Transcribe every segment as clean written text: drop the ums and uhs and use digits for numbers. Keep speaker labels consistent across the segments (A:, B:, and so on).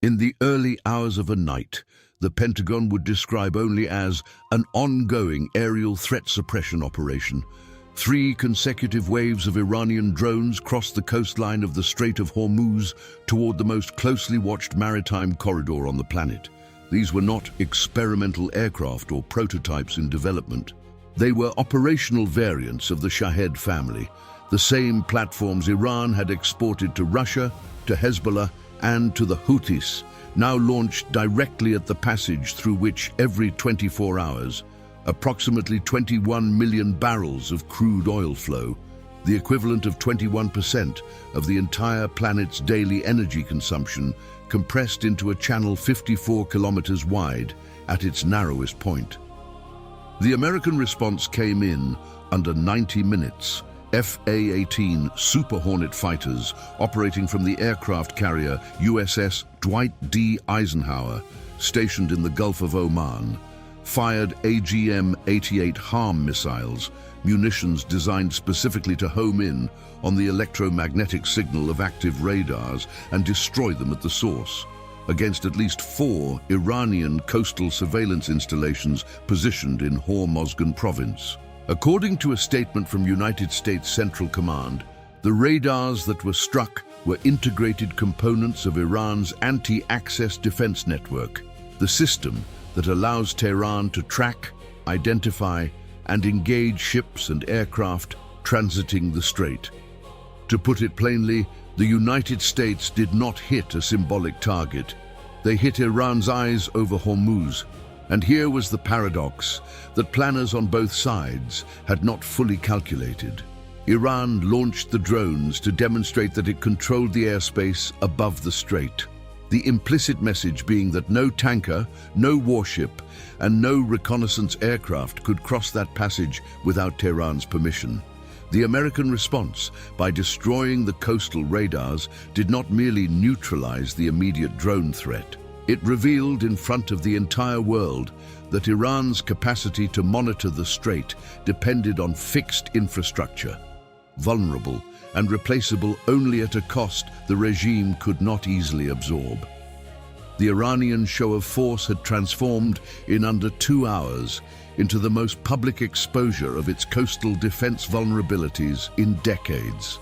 A: In the early hours of a night, the Pentagon would describe only as an ongoing aerial threat suppression operation. 3 consecutive waves of Iranian drones crossed the coastline of the Strait of Hormuz toward the most closely watched maritime corridor on the planet. These were not experimental aircraft or prototypes in development. They were operational variants of the Shahed family, the same platforms Iran had exported to Russia, to Hezbollah, and to the Houthis, now launched directly at the passage through which every 24 hours, approximately 21 million barrels of crude oil flow, the equivalent of 21% of the entire planet's daily energy consumption, compressed into a channel 54 kilometers wide at its narrowest point. The American response came in under 90 minutes. FA-18 Super Hornet fighters operating from the aircraft carrier USS Dwight D. Eisenhower, stationed in the Gulf of Oman, fired AGM-88 HARM missiles, munitions designed specifically to home in on the electromagnetic signal of active radars and destroy them at the source, against at least 4 Iranian coastal surveillance installations positioned in Hormuz province. According to a statement from United States Central Command, the radars that were struck were integrated components of Iran's anti-access defense network, the system that allows Tehran to track, identify, and engage ships and aircraft transiting the Strait. To put it plainly, the United States did not hit a symbolic target. They hit Iran's eyes over Hormuz. And here was the paradox that planners on both sides had not fully calculated. Iran launched the drones to demonstrate that it controlled the airspace above the strait, the implicit message being that no tanker, no warship, and no reconnaissance aircraft could cross that passage without Tehran's permission. The American response, by destroying the coastal radars, did not merely neutralize the immediate drone threat. It revealed in front of the entire world that Iran's capacity to monitor the Strait depended on fixed infrastructure, vulnerable and replaceable only at a cost the regime could not easily absorb. The Iranian show of force had transformed in under 2 hours into the most public exposure of its coastal defense vulnerabilities in decades.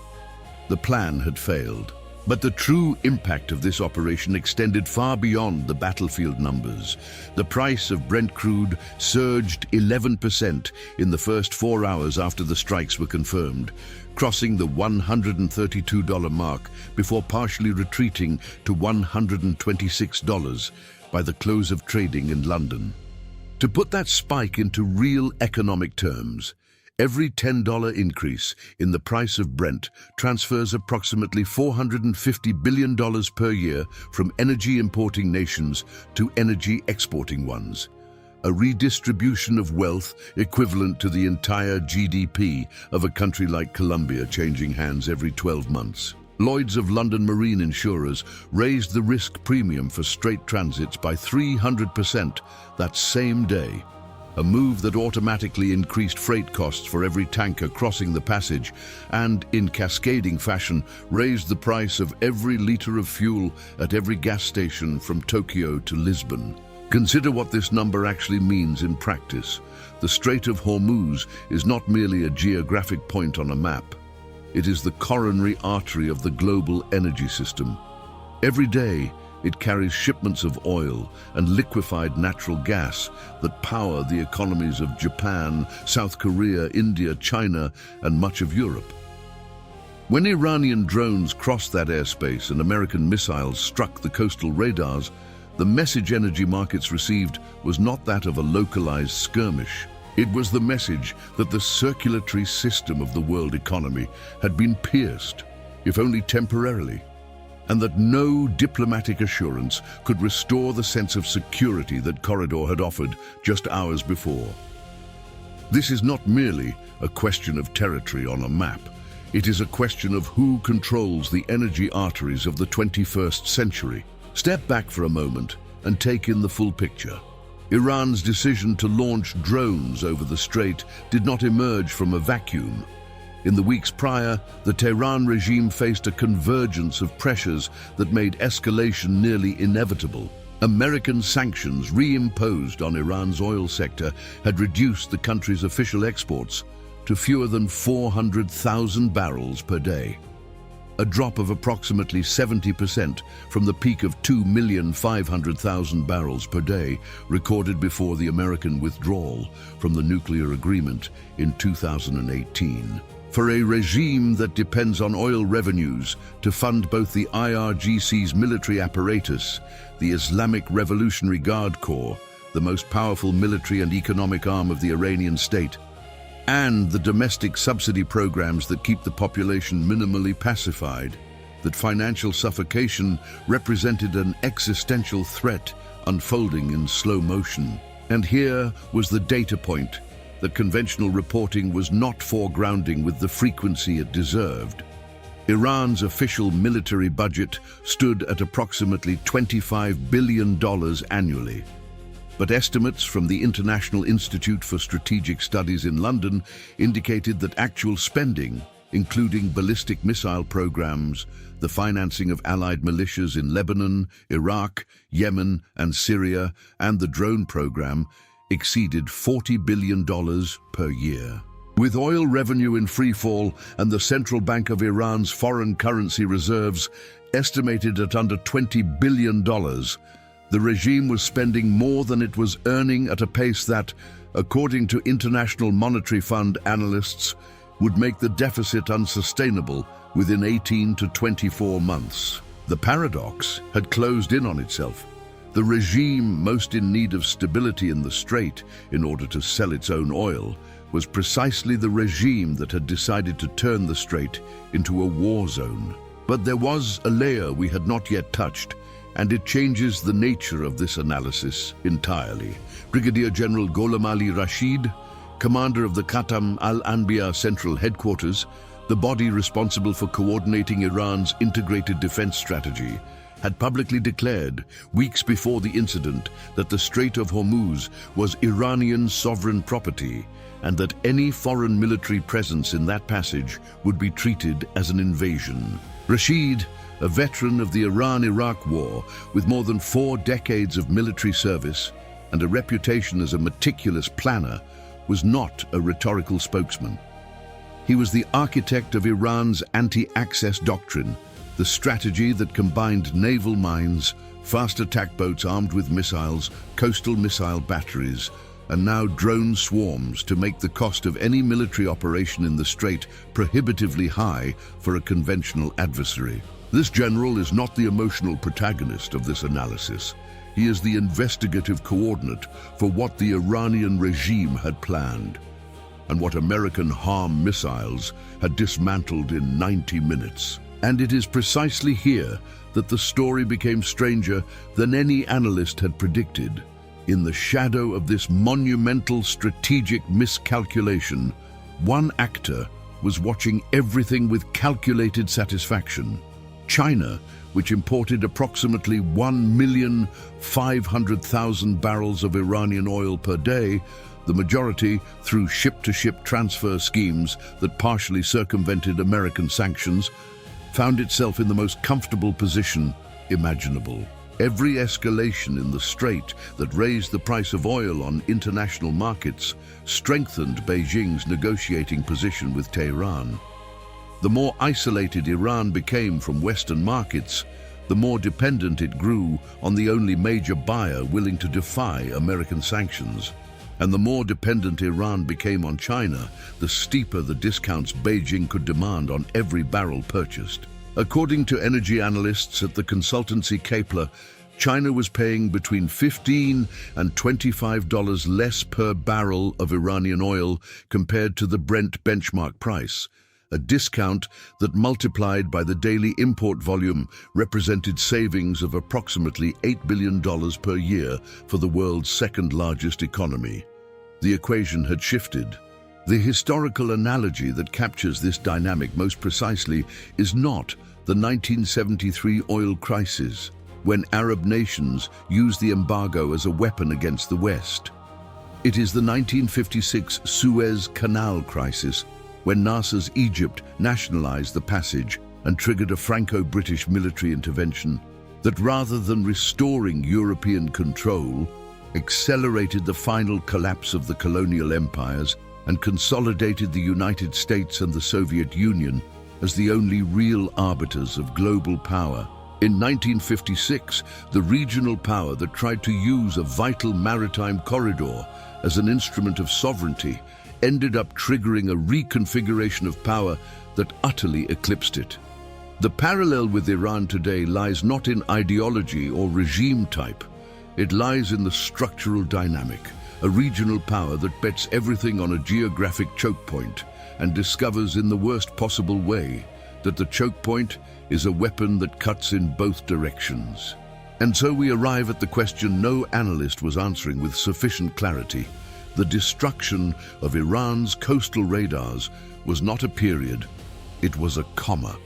A: The plan had failed. But the true impact of this operation extended far beyond the battlefield numbers. The price of Brent crude surged 11% in the first 4 hours after the strikes were confirmed, crossing the $132 mark before partially retreating to $126 by the close of trading in London. To put that spike into real economic terms, every $10 increase in the price of Brent transfers approximately $450 billion per year from energy-importing nations to energy-exporting ones, a redistribution of wealth equivalent to the entire GDP of a country like Colombia changing hands every 12 months. Lloyd's of London marine insurers raised the risk premium for Strait transits by 300% that same day, a move that automatically increased freight costs for every tanker crossing the passage and, in cascading fashion, raised the price of every liter of fuel at every gas station from Tokyo to Lisbon. Consider what this number actually means in practice. The Strait of Hormuz is not merely a geographic point on a map. It is the coronary artery of the global energy system. Every day, it carries shipments of oil and liquefied natural gas that power the economies of Japan, South Korea, India, China, and much of Europe. When Iranian drones crossed that airspace and American missiles struck the coastal radars, the message energy markets received was not that of a localized skirmish. It was the message that the circulatory system of the world economy had been pierced, if only temporarily, and that no diplomatic assurance could restore the sense of security that Corridor had offered just hours before. This is not merely a question of territory on a map. It is a question of who controls the energy arteries of the 21st century. Step back for a moment and take in the full picture. Iran's decision to launch drones over the Strait did not emerge from a vacuum. In the weeks prior, the Tehran regime faced a convergence of pressures that made escalation nearly inevitable. American sanctions reimposed on Iran's oil sector had reduced the country's official exports to fewer than 400,000 barrels per day, a drop of approximately 70% from the peak of 2,500,000 barrels per day recorded before the American withdrawal from the nuclear agreement in 2018. For a regime that depends on oil revenues to fund both the IRGC's military apparatus, the Islamic Revolutionary Guard Corps, the most powerful military and economic arm of the Iranian state, and the domestic subsidy programs that keep the population minimally pacified, that financial suffocation represented an existential threat unfolding in slow motion. And here was the data point that conventional reporting was not foregrounding with the frequency it deserved. Iran's official military budget stood at approximately $25 billion annually. But estimates from the International Institute for Strategic Studies in London indicated that actual spending, including ballistic missile programs, the financing of allied militias in Lebanon, Iraq, Yemen, and Syria, and the drone program, exceeded $40 billion per year. With oil revenue in freefall and the Central Bank of Iran's foreign currency reserves estimated at under $20 billion, the regime was spending more than it was earning at a pace that, according to International Monetary Fund analysts, would make the deficit unsustainable within 18 to 24 months. The paradox had closed in on itself. The regime most in need of stability in the Strait in order to sell its own oil was precisely the regime that had decided to turn the Strait into a war zone. But there was a layer we had not yet touched, and it changes the nature of this analysis entirely. Brigadier General Gholam Ali Rashid, commander of the Khatam al-Anbiya Central Headquarters, the body responsible for coordinating Iran's integrated defense strategy, had publicly declared, weeks before the incident, that the Strait of Hormuz was Iranian sovereign property and that any foreign military presence in that passage would be treated as an invasion. Rashid, a veteran of the Iran-Iraq War with more than 4 decades of military service and a reputation as a meticulous planner, was not a rhetorical spokesman. He was the architect of Iran's anti-access doctrine, the strategy that combined naval mines, fast attack boats armed with missiles, coastal missile batteries, and now drone swarms to make the cost of any military operation in the Strait prohibitively high for a conventional adversary. This general is not the emotional protagonist of this analysis. He is the investigative coordinate for what the Iranian regime had planned and what American HARM missiles had dismantled in 90 minutes. And it is precisely here that the story became stranger than any analyst had predicted. In the shadow of this monumental strategic miscalculation, one actor was watching everything with calculated satisfaction. China, which imported approximately 1,500,000 barrels of Iranian oil per day, the majority through ship-to-ship transfer schemes that partially circumvented American sanctions, found itself in the most comfortable position imaginable. Every escalation in the Strait that raised the price of oil on international markets strengthened Beijing's negotiating position with Tehran. The more isolated Iran became from Western markets, the more dependent it grew on the only major buyer willing to defy American sanctions. And the more dependent Iran became on China, the steeper the discounts Beijing could demand on every barrel purchased. According to energy analysts at the consultancy Kepler, China was paying between $15 and $25 less per barrel of Iranian oil compared to the Brent benchmark price. A discount that, multiplied by the daily import volume, represented savings of approximately $8 billion per year for the world's second-largest economy. The equation had shifted. The historical analogy that captures this dynamic most precisely is not the 1973 oil crisis, when Arab nations used the embargo as a weapon against the West. It is the 1956 Suez Canal crisis, when NASA's Egypt nationalized the passage and triggered a Franco-British military intervention that, rather than restoring European control, accelerated the final collapse of the colonial empires and consolidated the United States and the Soviet Union as the only real arbiters of global power. In 1956, the regional power that tried to use a vital maritime corridor as an instrument of sovereignty ended up triggering a reconfiguration of power that utterly eclipsed it. The parallel with Iran today lies not in ideology or regime type. It lies in the structural dynamic, a regional power that bets everything on a geographic choke point and discovers in the worst possible way that the choke point is a weapon that cuts in both directions. And so we arrive at the question no analyst was answering with sufficient clarity. The destruction of Iran's coastal radars was not a period, it was a comma.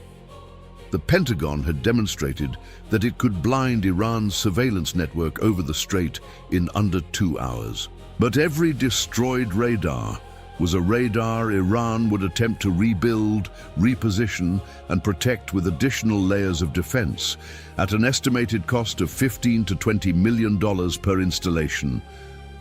A: The Pentagon had demonstrated that it could blind Iran's surveillance network over the Strait in under 2 hours. But every destroyed radar was a radar Iran would attempt to rebuild, reposition, and protect with additional layers of defense at an estimated cost of $15 to $20 million per installation,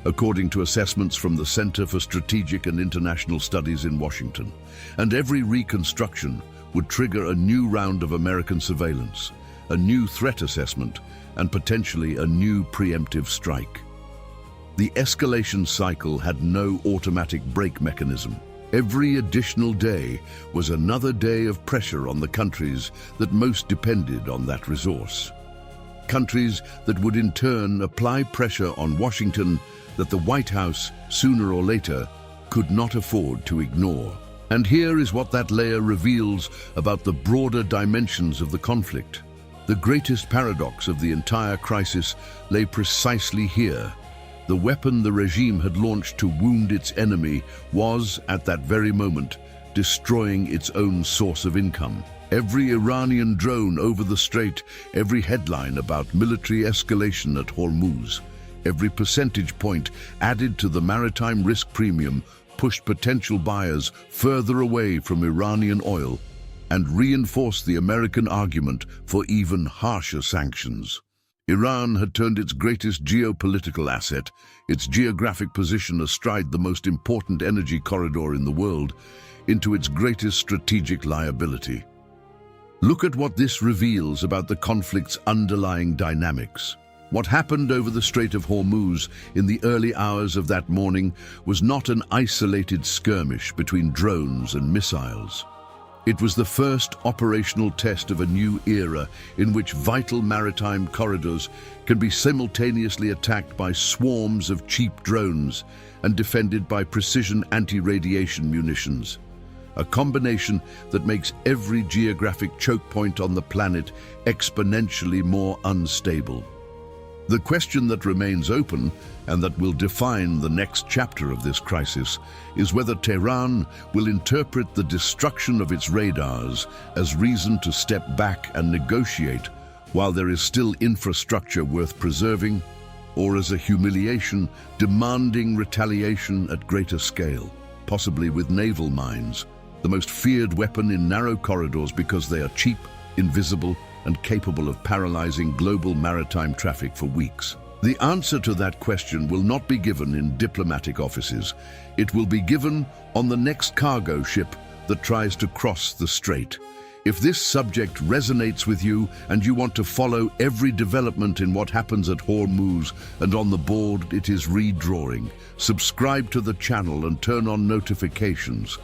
A: according to assessments from the Center for Strategic and International Studies in Washington. And every reconstruction would trigger a new round of American surveillance, a new threat assessment, and potentially a new preemptive strike. The escalation cycle had no automatic brake mechanism. Every additional day was another day of pressure on the countries that most depended on that resource. Countries that would in turn apply pressure on Washington that the White House, sooner or later, could not afford to ignore. And here is what that layer reveals about the broader dimensions of the conflict. The greatest paradox of the entire crisis lay precisely here. The weapon the regime had launched to wound its enemy was, at that very moment, destroying its own source of income. Every Iranian drone over the Strait, every headline about military escalation at Hormuz, every percentage point added to the maritime risk premium pushed potential buyers further away from Iranian oil and reinforced the American argument for even harsher sanctions. Iran had turned its greatest geopolitical asset, its geographic position astride the most important energy corridor in the world, into its greatest strategic liability. Look at what this reveals about the conflict's underlying dynamics. What happened over the Strait of Hormuz in the early hours of that morning was not an isolated skirmish between drones and missiles. It was the first operational test of a new era in which vital maritime corridors can be simultaneously attacked by swarms of cheap drones and defended by precision anti-radiation munitions. A combination that makes every geographic choke point on the planet exponentially more unstable. The question that remains open, and that will define the next chapter of this crisis, is whether Tehran will interpret the destruction of its radars as reason to step back and negotiate while there is still infrastructure worth preserving, or as a humiliation demanding retaliation at greater scale, possibly with naval mines, the most feared weapon in narrow corridors because they are cheap, invisible, and capable of paralyzing global maritime traffic for weeks. The answer to that question will not be given in diplomatic offices. It will be given on the next cargo ship that tries to cross the Strait. If this subject resonates with you and you want to follow every development in what happens at Hormuz and on the board it is redrawing, subscribe to the channel and turn on notifications,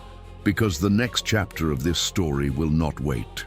A: because the next chapter of this story will not wait.